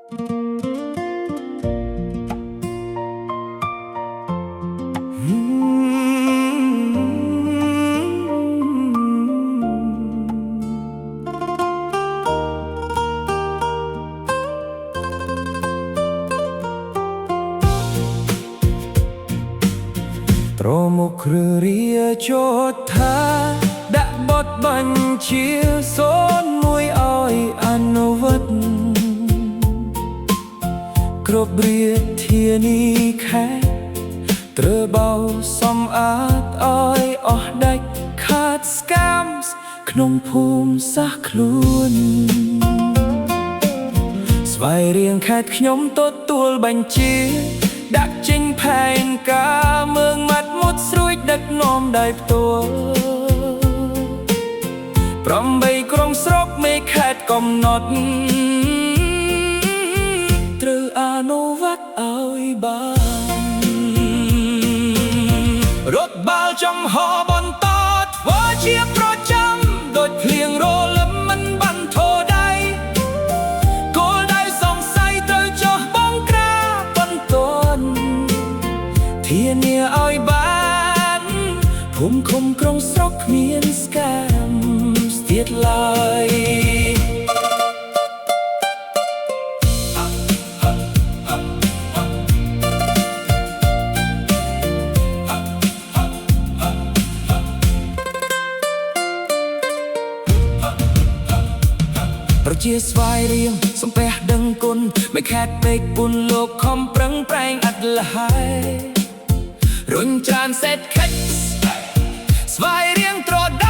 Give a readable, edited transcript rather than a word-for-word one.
ត្រមុខឬរាជោថាដាក់បទបញ្ជា01ឲ្យអនុវត្តគ្រប់រាធានីខេត្តត្រូវបោសម្អាតឲ្យអស់ដាច់ខាតស្កាមក្នុងភូមិសាសខ្លួនស្វាយរៀងខេត្តខ្ញុំទទួលបញ្ជាដាក់ចេញផែនការមើងម៉ាត់មុតស្រួយដឹកនាំដោយផ្ទាល់8ក្រុងស្រុកមេខេត្តកំណត់ត្រូវអនុវត្តឲ្យបានរដ្ឋបាលចំហបន្តធ្វើជាប្រចាំដូចភ្លៀងរលឹមមិនបានធោដៃគោលដៅសង្ស័យត្រូវចោះបងក្រាបន្ទាន់ធានាឲ្យបានភូមិឃុំក្រុងស្រុកគ្មានស្កាមស្ទាតឡើយប្រជាស្វាយរៀងសំពះដឹងគុណមិនខេតពេកពុនលោកខំប្រឹងប្រែងអត់លហើយរុញច្រានសេដ្ឋកិច្ចស្វាយរៀងត្រដ